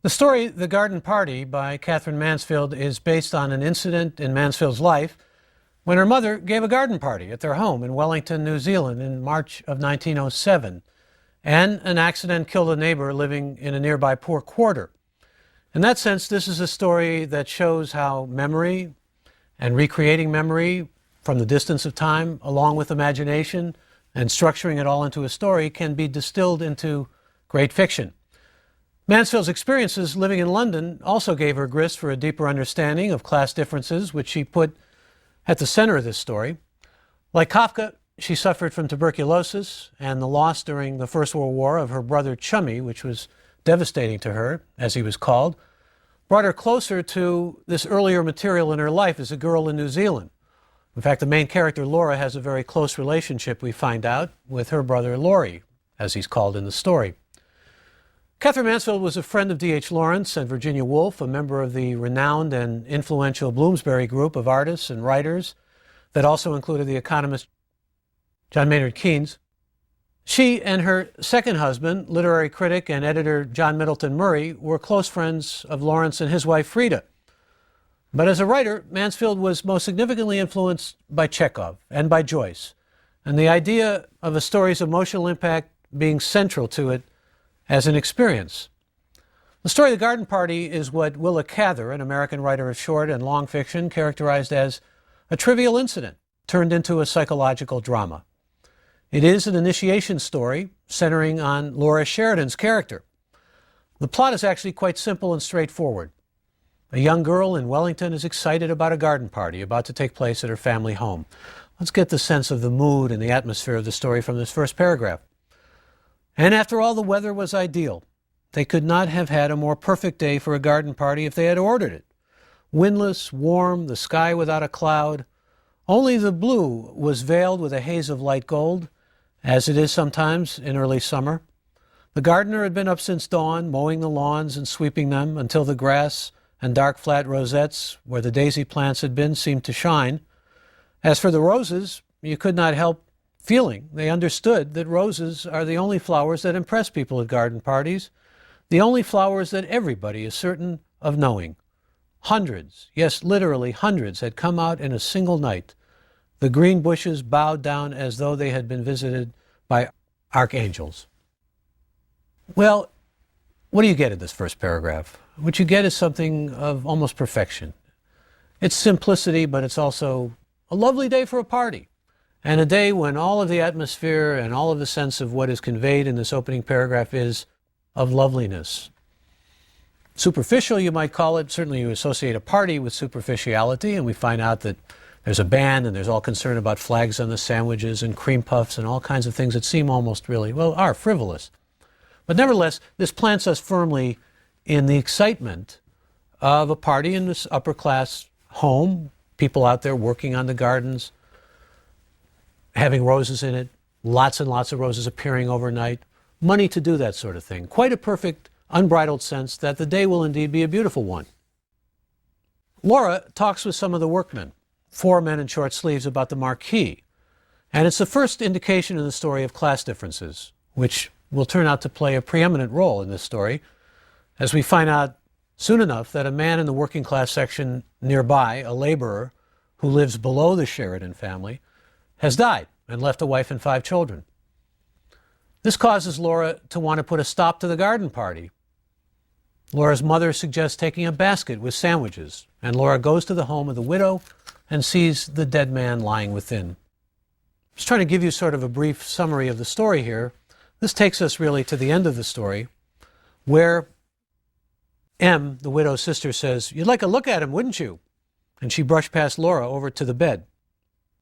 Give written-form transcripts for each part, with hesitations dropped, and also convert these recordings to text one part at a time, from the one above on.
The story The Garden Party by Catherine Mansfield is based on an incident in Mansfield's life when her mother gave a garden party at their home in Wellington, New Zealand in March of 1907, and an accident killed a neighbor living in a nearby poor quarter. In that sense, this is a story that shows how memory and recreating memory from the distance of time, along with imagination and structuring it all into a story, can be distilled into great fiction. Mansfield's experiences living in London also gave her grist for a deeper understanding of class differences, which she put at the center of this story. Like Kafka, she suffered from tuberculosis, and the loss during the First World War of her brother Chummy, which was devastating to her, as he was called, brought her closer to this earlier material in her life as a girl in New Zealand. In fact, the main character, Laura, has a very close relationship, we find out, with her brother Laurie, as he's called in the story. Catherine Mansfield was a friend of D.H. Lawrence and Virginia Woolf, a member of the renowned and influential Bloomsbury group of artists and writers that also included the economist John Maynard Keynes. She and her second husband, literary critic and editor John Middleton Murray, were close friends of Lawrence and his wife Frida. But as a writer, Mansfield was most significantly influenced by Chekhov and by Joyce, and the idea of a story's emotional impact being central to it as an experience. The story The Garden Party is what Willa Cather, an American writer of short and long fiction, characterized as a trivial incident turned into a psychological drama. It is an initiation story centering on Laura Sheridan's character. The plot is actually quite simple and straightforward. A young girl in Wellington is excited about a garden party about to take place at her family home. Let's get the sense of the mood and the atmosphere of the story from this first paragraph. And after all, the weather was ideal. They could not have had a more perfect day for a garden party if they had ordered it. Windless, warm, the sky without a cloud. Only the blue was veiled with a haze of light gold, as it is sometimes in early summer. The gardener had been up since dawn, mowing the lawns and sweeping them until the grass and dark flat rosettes where the daisy plants had been seemed to shine. As for the roses, you could not help feeling they understood that roses are the only flowers that impress people at garden parties, the only flowers that everybody is certain of knowing. Hundreds, yes, literally hundreds, had come out in a single night. The green bushes bowed down as though they had been visited by archangels. Well, what do you get in this first paragraph? What you get is something of almost perfection. It's simplicity, but it's also a lovely day for a party, and a day when all of the atmosphere and all of the sense of what is conveyed in this opening paragraph is of loveliness. Superficial, you might call it. Certainly you associate a party with superficiality, and we find out that there's a band and there's all concern about flags on the sandwiches and cream puffs and all kinds of things that seem almost really, well, are frivolous. But nevertheless, this plants us firmly in the excitement of a party in this upper-class home, people out there working on the gardens, having roses in it, lots and lots of roses appearing overnight, money to do that sort of thing. Quite a perfect, unbridled sense that the day will indeed be a beautiful one. Laura talks with some of the workmen, 4 men in short sleeves, about the marquee, and it's the first indication in the story of class differences, which will turn out to play a preeminent role in this story, as we find out soon enough that a man in the working class section nearby, a laborer who lives below the Sheridan family, has died and left a wife and 5 children. This causes Laura to want to put a stop to the garden party. Laura's mother suggests taking a basket with sandwiches, and Laura goes to the home of the widow and sees the dead man lying within. Just trying to give you sort of a brief summary of the story here. This takes us really to the end of the story, where M, the widow's sister, says, "You'd like a look at him, wouldn't you?" And she brushed past Laura over to the bed.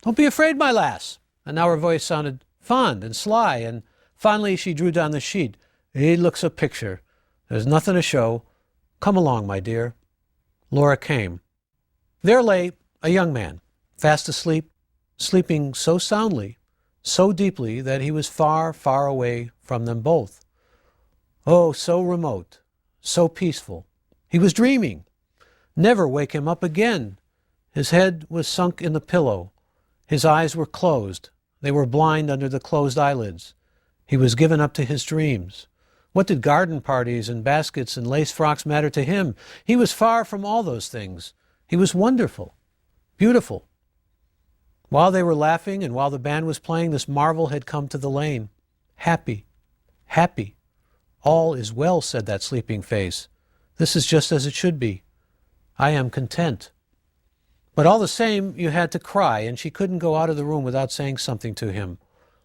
"Don't be afraid, my lass." And now her voice sounded fond and sly, and finally she drew down the sheet. "He looks a picture. There's nothing to show. Come along, my dear." Laura came. There lay a young man, fast asleep, sleeping so soundly, so deeply that he was far, far away from them both. Oh, so remote, so peaceful. He was dreaming. Never wake him up again. His head was sunk in the pillow. His eyes were closed. They were blind under the closed eyelids. He was given up to his dreams. What did garden parties and baskets and lace frocks matter to him? He was far from all those things. He was wonderful, beautiful. While they were laughing and while the band was playing, this marvel had come to the lane. Happy, happy. All is well, said that sleeping face. This is just as it should be. I am content. But all the same, you had to cry, and she couldn't go out of the room without saying something to him.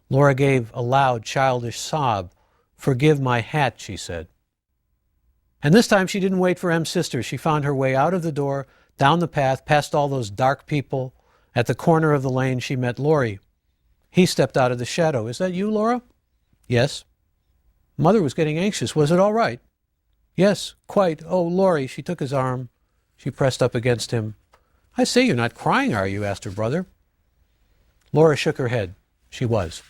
Laura gave a loud, childish sob. Forgive my hat, she said. And this time she didn't wait for M's sister. She found her way out of the door, down the path, past all those dark people. At the corner of the lane, she met Laurie. He stepped out of the shadow. Is that you, Laura? Yes. Mother was getting anxious. Was it all right? Yes, quite. Oh, Laurie, she took his arm. She pressed up against him. I say, you're not crying, are you? Asked her brother. Laura shook her head. She was.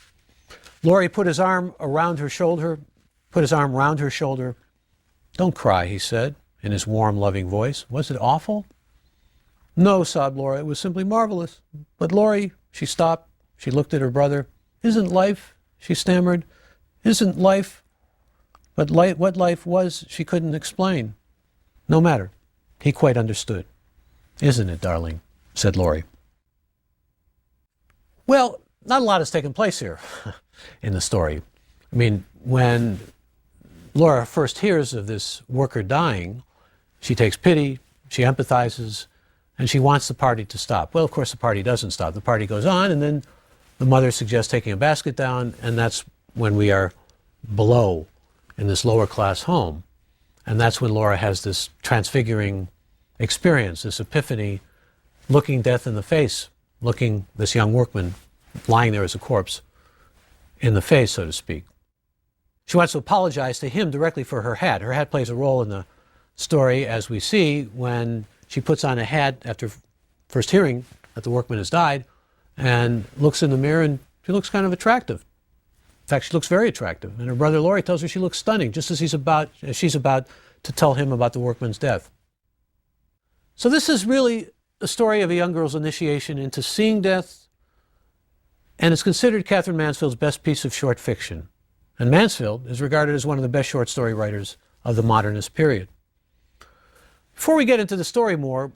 Laurie put his arm around her shoulder, Don't cry, he said, in his warm, loving voice. Was it awful? No, sobbed Laura. It was simply marvelous. But Laurie, she stopped. She looked at her brother. Isn't life, she stammered, isn't life, but what life was, she couldn't explain. No matter. He quite understood. Isn't it, darling? Said Laurie. Well, not a lot has taken place here in the story. I mean, when Laura first hears of this worker dying, she takes pity, she empathizes, and she wants the party to stop. Well, of course, the party doesn't stop. The party goes on, and then the mother suggests taking a basket down, and that's when we are below in this lower class home. And that's when Laura has this transfiguring experience, this epiphany, looking death in the face, looking this young workman lying there as a corpse in the face, so to speak. She wants to apologize to him directly for her hat. Her hat plays a role in the story, as we see, when she puts on a hat after first hearing that the workman has died and looks in the mirror, and she looks kind of attractive. In fact, she looks very attractive. And her brother Laurie tells her she looks stunning, just as she's about to tell him about the workman's death. So this is really a story of a young girl's initiation into seeing death, and it's considered Katherine Mansfield's best piece of short fiction. And Mansfield is regarded as one of the best short story writers of the modernist period. Before we get into the story more,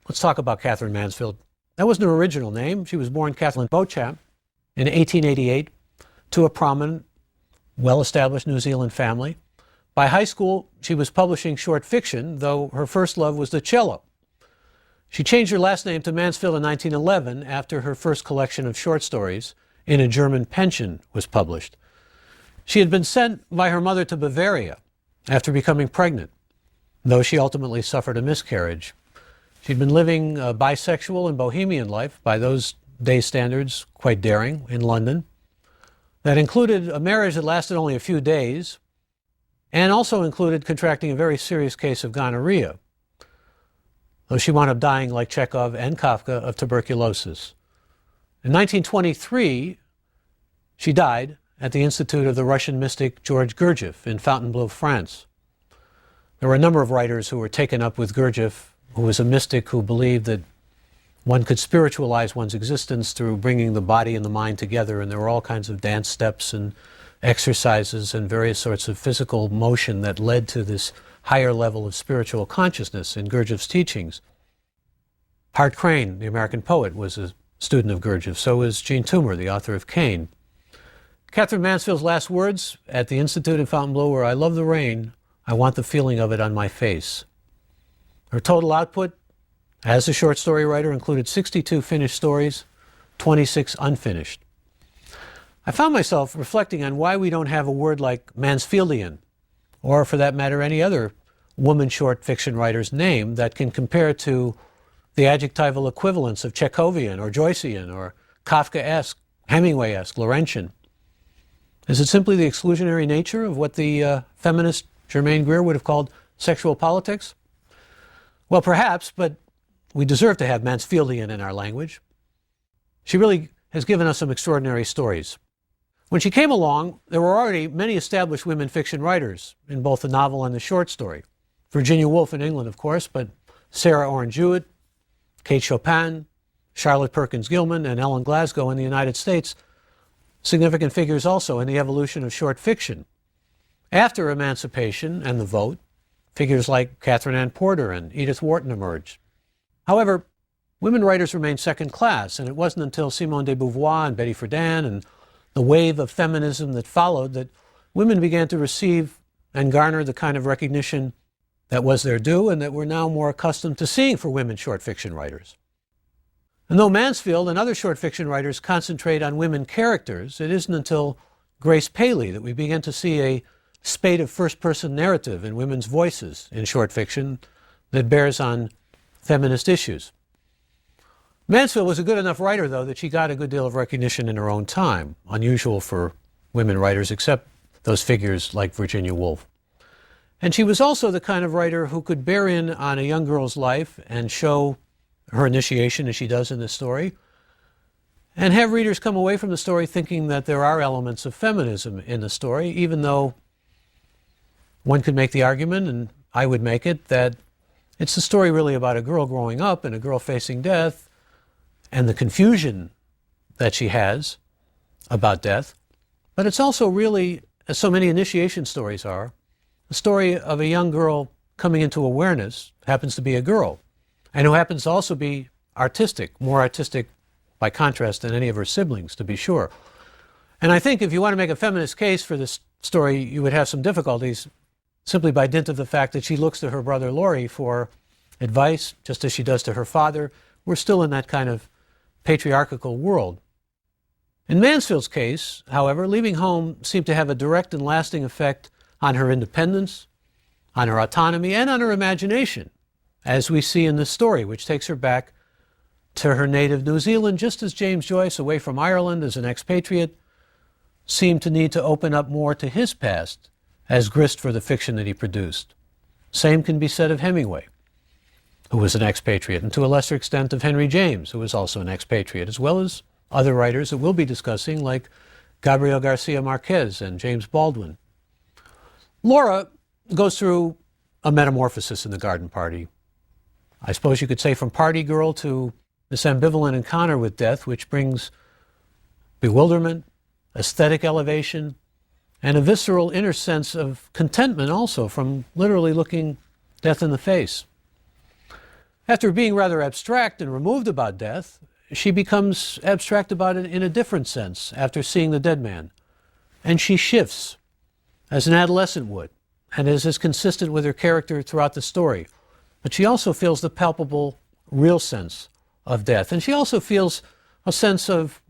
let's talk about Katherine Mansfield. That wasn't her original name. She was born Kathleen Beauchamp in 1888 to a prominent, well-established New Zealand family. By high school, she was publishing short fiction, though her first love was the cello. She changed her last name to Mansfield in 1911 after her first collection of short stories, In a German Pension, was published. She had been sent by her mother to Bavaria after becoming pregnant, though she ultimately suffered a miscarriage. She'd been living a bisexual and bohemian life, by those days' standards, quite daring, in London. That included a marriage that lasted only a few days, and also included contracting a very serious case of gonorrhea, though she wound up dying, like Chekhov and Kafka, of tuberculosis. In 1923, she died at the Institute of the Russian mystic George Gurdjieff in Fontainebleau, France. There were a number of writers who were taken up with Gurdjieff, who was a mystic who believed that one could spiritualize one's existence through bringing the body and the mind together, and there were all kinds of dance steps and exercises and various sorts of physical motion that led to this higher level of spiritual consciousness in Gurdjieff's teachings. Hart Crane, the American poet, was a student of Gurdjieff. So was Jean Toomer, the author of Cain. Katherine Mansfield's last words at the Institute in Fontainebleau were, "I love the rain. I want the feeling of it on my face." Her total output as a short story writer included 62 finished stories, 26 unfinished. I found myself reflecting on why we don't have a word like Mansfieldian, or for that matter, any other woman short fiction writer's name that can compare to the adjectival equivalents of Chekhovian or Joycean or Kafkaesque, Hemingway-esque, Laurentian. Is it simply the exclusionary nature of what the feminist Germaine Greer would have called sexual politics? Well, perhaps, but we deserve to have Mansfieldian in our language. She really has given us some extraordinary stories. When she came along, there were already many established women fiction writers in both the novel and the short story. Virginia Woolf in England, of course, but Sarah Orne Jewett, Kate Chopin, Charlotte Perkins Gilman, and Ellen Glasgow in the United States, significant figures also in the evolution of short fiction. After emancipation and the vote, figures like Catherine Ann Porter and Edith Wharton emerged. However, women writers remained second class, and it wasn't until Simone de Beauvoir and Betty Friedan and the wave of feminism that followed that women began to receive and garner the kind of recognition that was their due and that we're now more accustomed to seeing for women short fiction writers. And though Mansfield and other short fiction writers concentrate on women characters, it isn't until Grace Paley that we begin to see a spate of first-person narrative and women's voices in short fiction that bears on feminist issues. Mansfield was a good enough writer, though, that she got a good deal of recognition in her own time, unusual for women writers, except those figures like Virginia Woolf. And she was also the kind of writer who could bear in on a young girl's life and show her initiation, as she does in this story, and have readers come away from the story thinking that there are elements of feminism in the story, even though one could make the argument, and I would make it, that it's a story really about a girl growing up and a girl facing death and the confusion that she has about death. But it's also really, as so many initiation stories are, a story of a young girl coming into awareness, happens to be a girl, and who happens to also be artistic, more artistic by contrast than any of her siblings, to be sure. And I think if you want to make a feminist case for this story, you would have some difficulties simply by dint of the fact that she looks to her brother Laurie for advice, just as she does to her father. We're still in that kind of patriarchal world. In Mansfield's case, however, leaving home seemed to have a direct and lasting effect on her independence, on her autonomy, and on her imagination, as we see in this story, which takes her back to her native New Zealand, just as James Joyce, away from Ireland as an expatriate, seemed to need to open up more to his past as grist for the fiction that he produced. Same can be said of Hemingway, who was an expatriate, and to a lesser extent of Henry James, who was also an expatriate, as well as other writers that we'll be discussing, like Gabriel Garcia Marquez and James Baldwin. Laura goes through a metamorphosis in The Garden Party. I suppose you could say from party girl to this ambivalent encounter with death, which brings bewilderment, aesthetic elevation, and a visceral inner sense of contentment also from literally looking death in the face. After being rather abstract and removed about death, she becomes abstract about it in a different sense after seeing The Dead Man. And she shifts, as an adolescent would, and is consistent with her character throughout the story. But she also feels the palpable, real sense of death. And she also feels a sense of,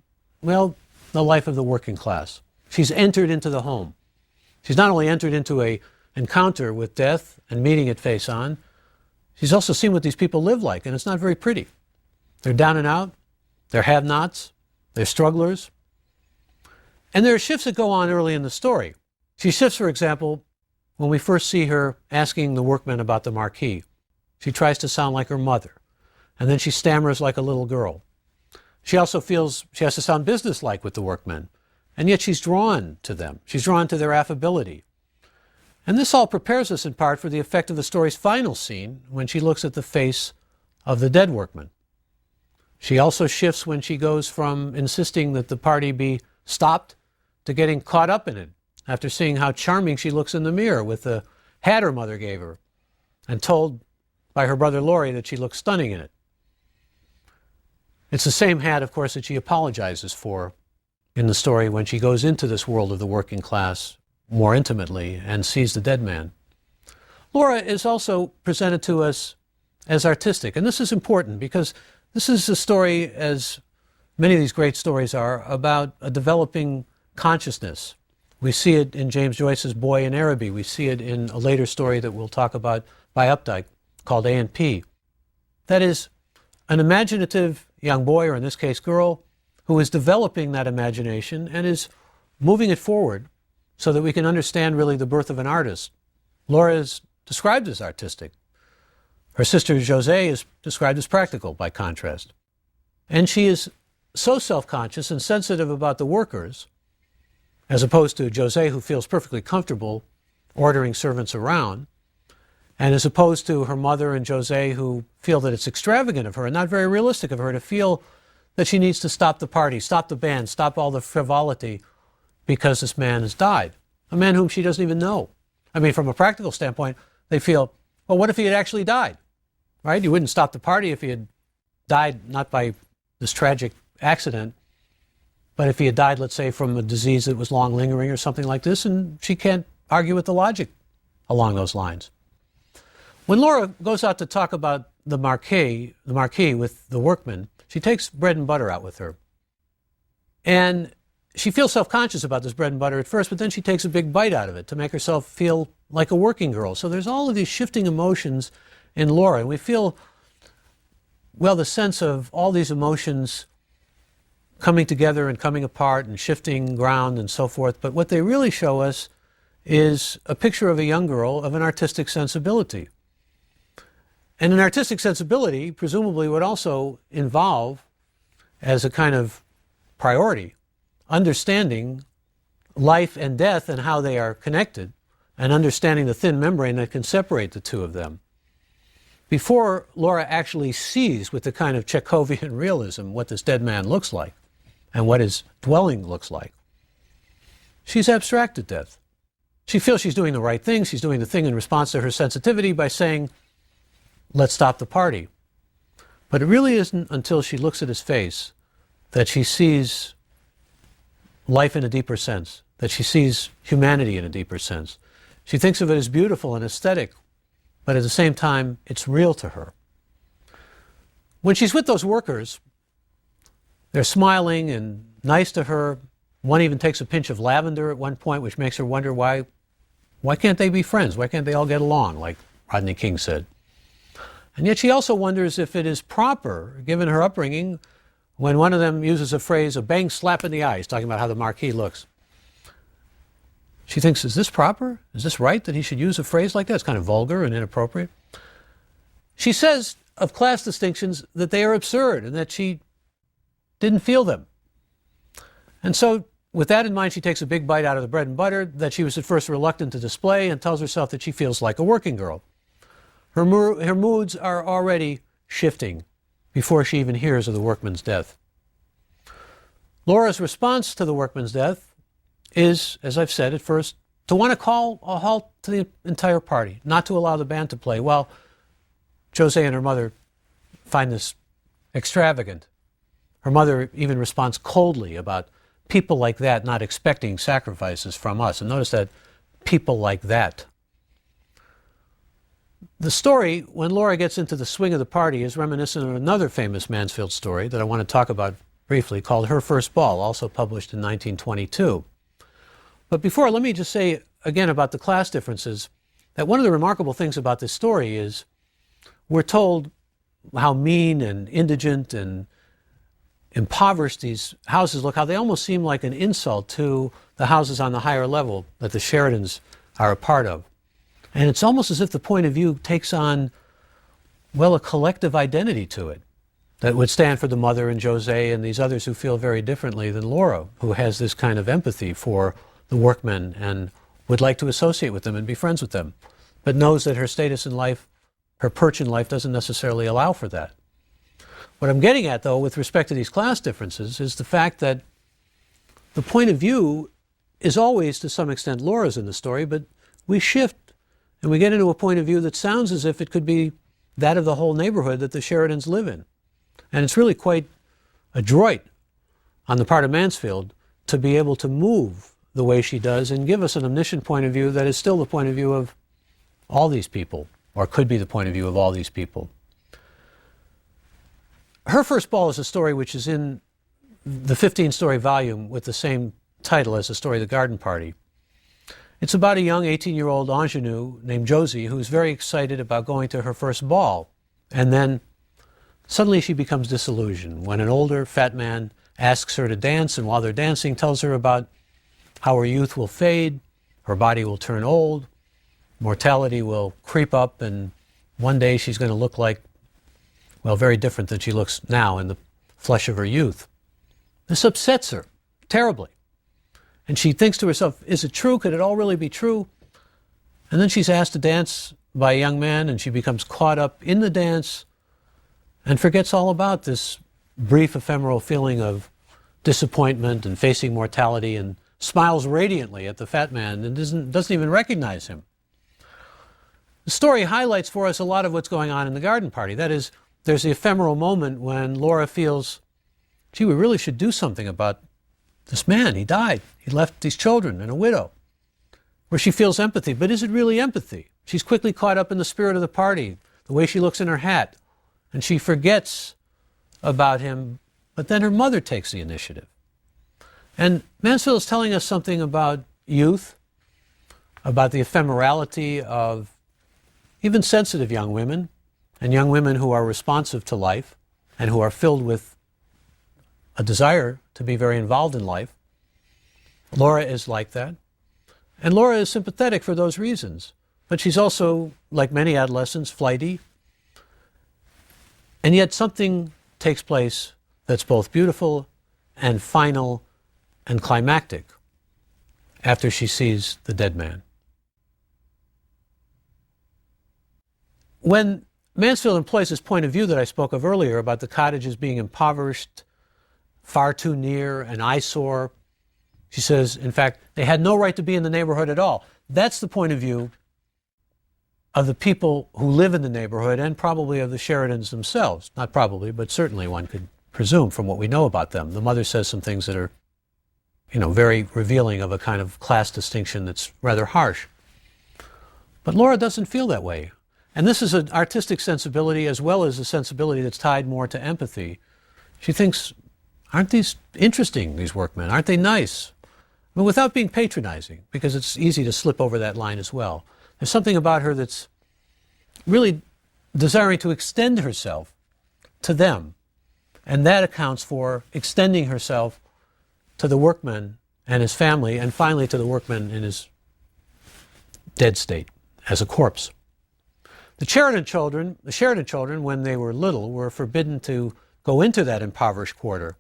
well, the life of the working class. She's entered into the home. She's not only entered into an encounter with death and meeting it face on, she's also seen what these people live like, and it's not very pretty. They're down and out, they're have-nots, they're strugglers. And there are shifts that go on early in the story. She shifts, for example, when we first see her asking the workmen about the marquee. She tries to sound like her mother, and then she stammers like a little girl. She also feels she has to sound businesslike with the workmen, and yet she's drawn to them. She's drawn to their affability. And this all prepares us in part for the effect of the story's final scene when she looks at the face of the dead workman. She also shifts when she goes from insisting that the party be stopped to getting caught up in it after seeing how charming she looks in the mirror with the hat her mother gave her and told by her brother Laurie that she looks stunning in it. It's the same hat, of course, that she apologizes for in the story when she goes into this world of the working class more intimately and sees the dead man. Laura is also presented to us as artistic, and this is important because this is a story, as many of these great stories are, about a developing consciousness. We see it in James Joyce's Boy in Araby. We see it in a later story that we'll talk about by Updike called A&P. That is, an imaginative young boy, or in this case girl, who is developing that imagination and is moving it forward so that we can understand really the birth of an artist. Laura is described as artistic. Her sister José is described as practical, by contrast. And she is so self-conscious and sensitive about the workers, as opposed to José, who feels perfectly comfortable ordering servants around, and as opposed to her mother and José, who feel that it's extravagant of her and not very realistic of her to feel that she needs to stop the party, stop the band, stop all the frivolity because this man has died. a man whom she doesn't even know. I mean, from a practical standpoint, they feel, well, what if he had actually died, right? You wouldn't stop the party if he had died not by this tragic accident, but if he had died, let's say, from a disease that was long lingering or something like this, and she can't argue with the logic along those lines. When Laura goes out to talk about the marquee with the workmen, she takes bread and butter out with her. And she feels self-conscious about this bread and butter at first, but then she takes a big bite out of it to make herself feel like a working girl. So there's all of these shifting emotions in Laura, and we feel, well, the sense of all these emotions coming together and coming apart and shifting ground and so forth. But what they really show us is a picture of a young girl of an artistic sensibility. And an artistic sensibility presumably would also involve, as a kind of priority, understanding life and death and how they are connected, and understanding the thin membrane that can separate the two of them. Before Laura actually sees with the kind of Chekhovian realism what this dead man looks like and what his dwelling looks like, she's abstracted death. She feels she's doing the right thing. She's doing the thing in response to her sensitivity by saying, let's stop the party. But it really isn't until she looks at his face that she sees life in a deeper sense, that she sees humanity in a deeper sense. She thinks of it as beautiful and aesthetic, but at the same time, it's real to her. When she's with those workers, they're smiling and nice to her. One even takes a pinch of lavender at one point, which makes her wonder why can't they be friends? Why can't they all get along, like Rodney King said? And yet she also wonders if it is proper, given her upbringing, when one of them uses a phrase, a bang slap in the eyes, talking about how the marquis looks. She thinks, is this proper? Is this right that he should use a phrase like that? It's kind of vulgar and inappropriate. She says of class distinctions that they are absurd and that she didn't feel them. And so with that in mind, she takes a big bite out of the bread and butter that she was at first reluctant to display and tells herself that she feels like a working girl. Her moods are already shifting before she even hears of the workman's death. Laura's response to the workman's death is, as I've said at first, to want to call a halt to the entire party, not to allow the band to play. Well, Jose and her mother find this extravagant. Her mother even responds coldly about people like that not expecting sacrifices from us. And notice that, people like that. The story, when Laura gets into the swing of the party, is reminiscent of another famous Mansfield story that I want to talk about briefly, called Her First Ball, also published in 1922. But before, let me just say again about the class differences, that one of the remarkable things about this story is we're told how mean and indigent and impoverished these houses look, how they almost seem like an insult to the houses on the higher level that the Sheridans are a part of. And it's almost as if the point of view takes on, well, a collective identity to it that would stand for the mother and Jose and these others who feel very differently than Laura, who has this kind of empathy for the workmen and would like to associate with them and be friends with them, but knows that her status in life, her perch in life, doesn't necessarily allow for that. What I'm getting at, though, with respect to these class differences is the fact that the point of view is always, to some extent, Laura's in the story, but we shift and we get into a point of view that sounds as if it could be that of the whole neighborhood that the Sheridans live in. And it's really quite adroit on the part of Mansfield to be able to move the way she does and give us an omniscient point of view that is still the point of view of all these people, or could be the point of view of all these people. Her First Ball is a story which is in the 15-story volume with the same title as the story The Garden Party. It's about a young 18-year-old ingenue named Josie who's very excited about going to her first ball. And then suddenly she becomes disillusioned when an older, fat man asks her to dance, and while they're dancing tells her about how her youth will fade, her body will turn old, mortality will creep up, and one day she's going to look like, well, very different than she looks now in the flesh of her youth. This upsets her terribly. And she thinks to herself, is it true? Could it all really be true? And then she's asked to dance by a young man, and she becomes caught up in the dance and forgets all about this brief, ephemeral feeling of disappointment and facing mortality and smiles radiantly at the fat man and doesn't even recognize him. The story highlights for us a lot of what's going on in the garden party. That is, there's the ephemeral moment when Laura feels, gee, we really should do something about this man. He died. He left these children and a widow. Where she feels empathy. But is it really empathy? She's quickly caught up in the spirit of the party, the way she looks in her hat, and she forgets about him. But then her mother takes the initiative. And Mansfield is telling us something about youth, about the ephemerality of even sensitive young women, and young women who are responsive to life and who are filled with a desire to be very involved in life. Laura is like that. And Laura is sympathetic for those reasons. But she's also, like many adolescents, flighty. And yet something takes place that's both beautiful and final and climactic after she sees the dead man. When Mansfield employs this point of view that I spoke of earlier about the cottages being impoverished, far too near, an eyesore, she says, in fact, they had no right to be in the neighborhood at all. That's the point of view of the people who live in the neighborhood and probably of the Sheridans themselves. Not probably, but certainly one could presume from what we know about them. The mother says some things that are, very revealing of a kind of class distinction that's rather harsh. But Laura doesn't feel that way. And this is an artistic sensibility as well as a sensibility that's tied more to empathy. She thinks, aren't these interesting, these workmen? Aren't they nice? But without being patronizing, because it's easy to slip over that line as well. There's something about her that's really desiring to extend herself to them. And that accounts for extending herself to the workman and his family, and finally to the workman in his dead state, as a corpse. The Sheridan children, when they were little, were forbidden to go into that impoverished quarter.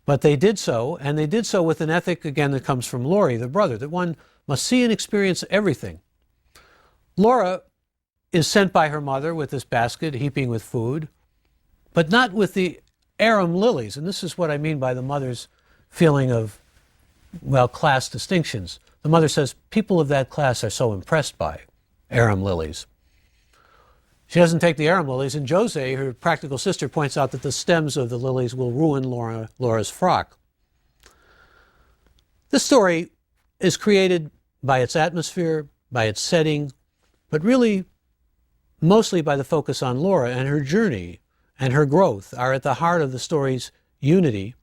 But they did so, and they did so with an ethic, again, that comes from Laurie, the brother, that one must see and experience everything. Laura is sent by her mother with this basket, heaping with food, but not with the arum lilies. And this is what I mean by the mother's feeling of, class distinctions. The mother says, people of that class are so impressed by arum lilies. She doesn't take the arum lilies, and Jose, her practical sister, points out that the stems of the lilies will ruin Laura's frock. This story is created by its atmosphere, by its setting, but really mostly by the focus on Laura, and her journey and her growth are at the heart of the story's unity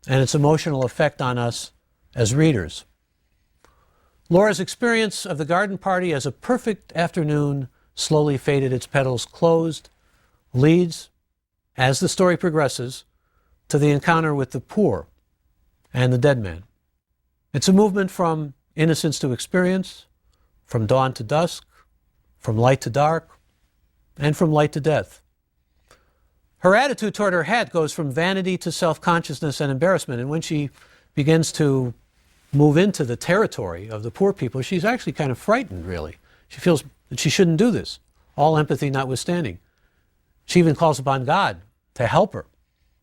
and its emotional effect on us as readers. Laura's experience of the garden party as a perfect afternoon slowly faded, its petals closed, leads, as the story progresses, to the encounter with the poor and the dead man. It's a movement from innocence to experience, from dawn to dusk, from light to dark, and from light to death. Her attitude toward her hat goes from vanity to self-consciousness and embarrassment, and when she begins to move into the territory of the poor people, she's actually kind of frightened, really. She feels that she shouldn't do this, all empathy notwithstanding. She even calls upon God to help her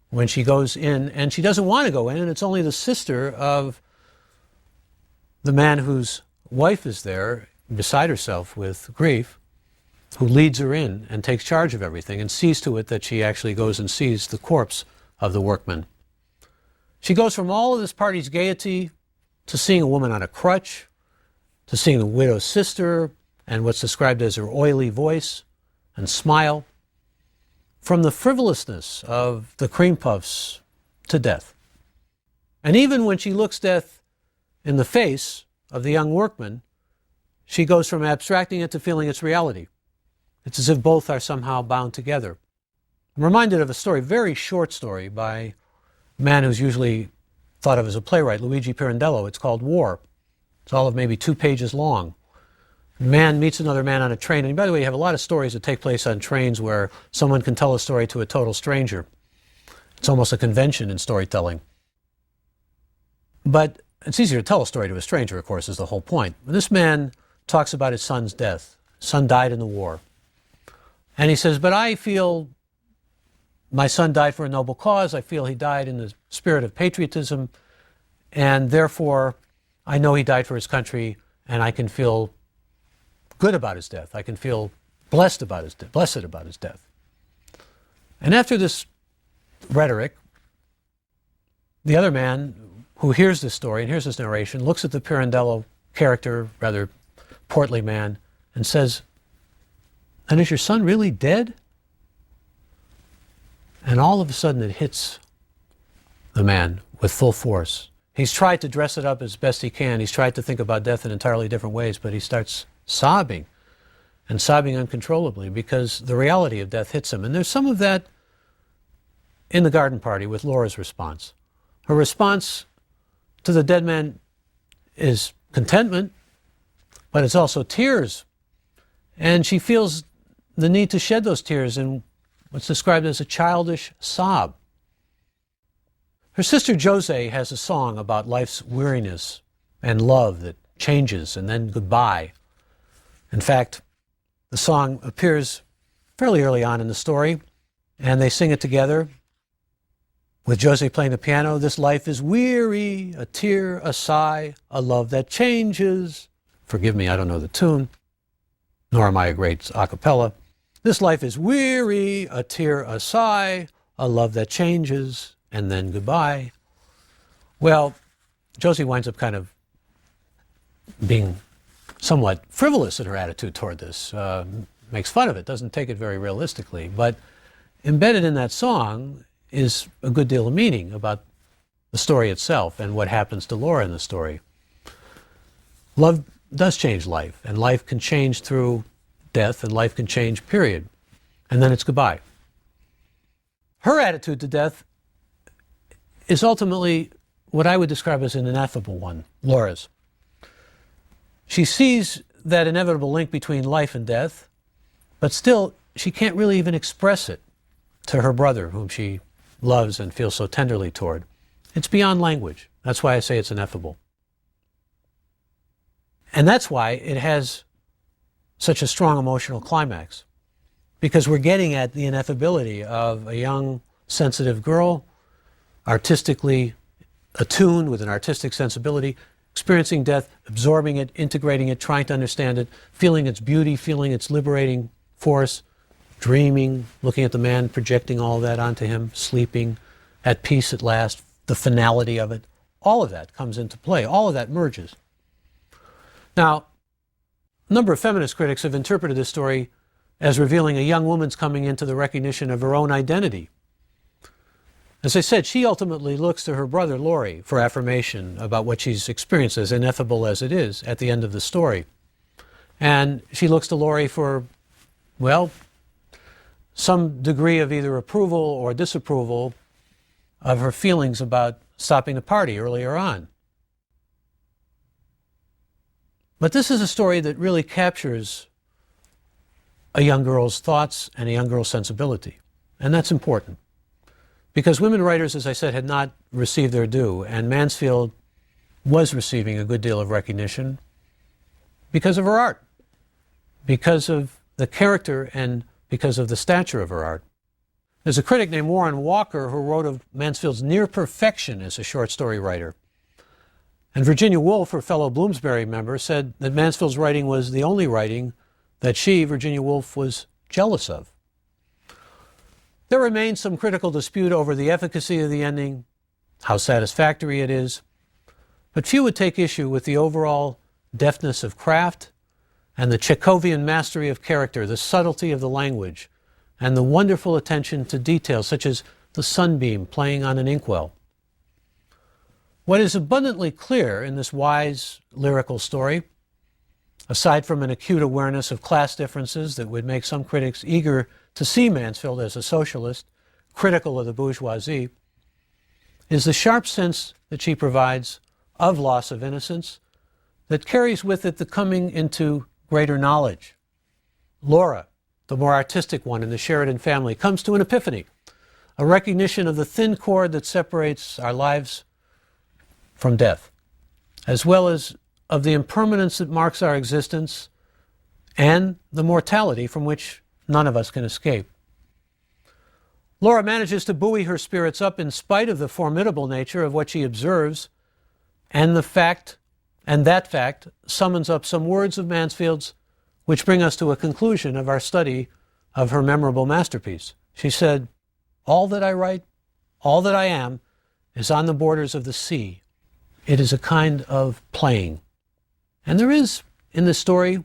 when she goes in, and she doesn't want to go in, and it's only the sister of the man whose wife is there, beside herself with grief, who leads her in and takes charge of everything and sees to it that she actually goes and sees the corpse of the workman. She goes from all of this party's gaiety to seeing a woman on a crutch, to seeing the widow's sister, and what's described as her oily voice and smile, from the frivolousness of the cream puffs to death. And even when she looks death in the face of the young workman, she goes from abstracting it to feeling its reality. It's as if both are somehow bound together. I'm reminded of a story, very short story, by a man who's usually thought of as a playwright, Luigi Pirandello. It's called War. It's all of maybe 2 pages long. A man meets another man on a train. And by the way, you have a lot of stories that take place on trains where someone can tell a story to a total stranger. It's almost a convention in storytelling. But it's easier to tell a story to a stranger, of course, is the whole point. This man talks about his son's death. His son died in the war. And he says, but I feel my son died for a noble cause. I feel he died in the spirit of patriotism. and therefore I know he died for his country, and I can feel good about his death. I can feel blessed about his death. And after this rhetoric, the other man who hears this story and hears this narration looks at the Pirandello character, rather portly man, and says, "And is your son really dead?" And all of a sudden it hits the man with full force. He's tried to dress it up as best he can. He's tried to think about death in entirely different ways, but he starts sobbing, and sobbing uncontrollably, because the reality of death hits him. And there's some of that in the garden party with Laura's response. Her response to the dead man is contentment, but it's also tears. And she feels the need to shed those tears in what's described as a childish sob. Her sister Jose has a song about life's weariness and love that changes and then goodbye. In fact, the song appears fairly early on in the story, and they sing it together with Jose playing the piano. "This life is weary, a tear, a sigh, a love that changes." Forgive me, I don't know the tune, nor am I a great a cappella. "This life is weary, a tear, a sigh, a love that changes, and then goodbye." Well, Josie winds up kind of being somewhat frivolous in her attitude toward this, makes fun of it, doesn't take it very realistically. But embedded in that song is a good deal of meaning about the story itself and what happens to Laura in the story. Love does change life, and life can change through death, and life can change, period. And then it's goodbye. Her attitude to death is ultimately what I would describe as an ineffable one, Laura's. She sees that inevitable link between life and death, but still she can't really even express it to her brother, whom she loves and feels so tenderly toward. It's beyond language. That's why I say it's ineffable. And that's why it has such a strong emotional climax, because we're getting at the ineffability of a young, sensitive girl, artistically attuned with an artistic sensibility, experiencing death, absorbing it, integrating it, trying to understand it, feeling its beauty, feeling its liberating force, dreaming, looking at the man, projecting all of that onto him, sleeping, at peace at last, the finality of it. All of that comes into play. All of that merges. Now, a number of feminist critics have interpreted this story as revealing a young woman's coming into the recognition of her own identity. As I said, she ultimately looks to her brother, Laurie, for affirmation about what she's experienced, as ineffable as it is, at the end of the story. And she looks to Laurie for, well, some degree of either approval or disapproval of her feelings about stopping the party earlier on. But this is a story that really captures a young girl's thoughts and a young girl's sensibility. And that's important, because women writers, as I said, had not received their due, and Mansfield was receiving a good deal of recognition because of her art, because of the character, and because of the stature of her art. There's a critic named Warren Walker who wrote of Mansfield's near perfection as a short story writer. And Virginia Woolf, her fellow Bloomsbury member, said that Mansfield's writing was the only writing that she, Virginia Woolf, was jealous of. There remains some critical dispute over the efficacy of the ending, how satisfactory it is, but few would take issue with the overall deftness of craft and the Chekhovian mastery of character, the subtlety of the language, and the wonderful attention to details such as the sunbeam playing on an inkwell. What is abundantly clear in this wise lyrical story, aside from an acute awareness of class differences that would make some critics eager to see Mansfield as a socialist, critical of the bourgeoisie, is the sharp sense that she provides of loss of innocence that carries with it the coming into greater knowledge. Laura, the more artistic one in the Sheridan family, comes to an epiphany, a recognition of the thin cord that separates our lives from death, as well as of the impermanence that marks our existence and the mortality from which none of us can escape. Laura manages to buoy her spirits up in spite of the formidable nature of what she observes And that fact summons up some words of Mansfield's which bring us to a conclusion of our study of her memorable masterpiece. She said, "All that I write, all that I am, is on the borders of the sea. It is a kind of playing." And there is, in this story,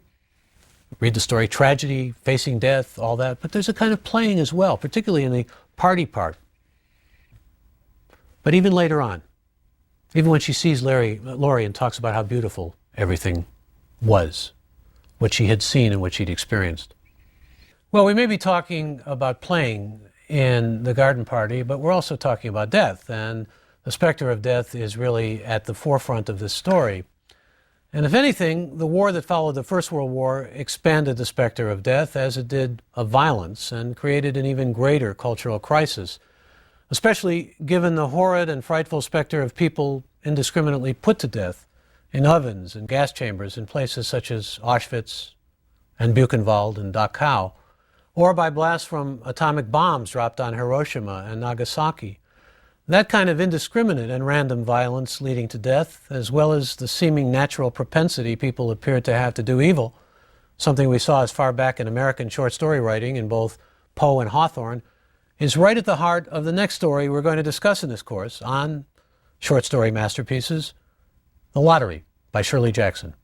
read the story, tragedy, facing death, all that, but there's a kind of playing as well, particularly in the party part. But even later on, even when she sees Laurie and talks about how beautiful everything was, what she had seen and what she'd experienced. Well, we may be talking about playing in the garden party, but we're also talking about death, and the specter of death is really at the forefront of this story. And if anything, the war that followed the First World War expanded the specter of death as it did of violence and created an even greater cultural crisis, especially given the horrid and frightful specter of people indiscriminately put to death in ovens and gas chambers in places such as Auschwitz and Buchenwald and Dachau, or by blasts from atomic bombs dropped on Hiroshima and Nagasaki. That kind of indiscriminate and random violence leading to death, as well as the seeming natural propensity people appeared to have to do evil, something we saw as far back in American short story writing in both Poe and Hawthorne, is right at the heart of the next story we're going to discuss in this course on short story masterpieces, The Lottery by Shirley Jackson.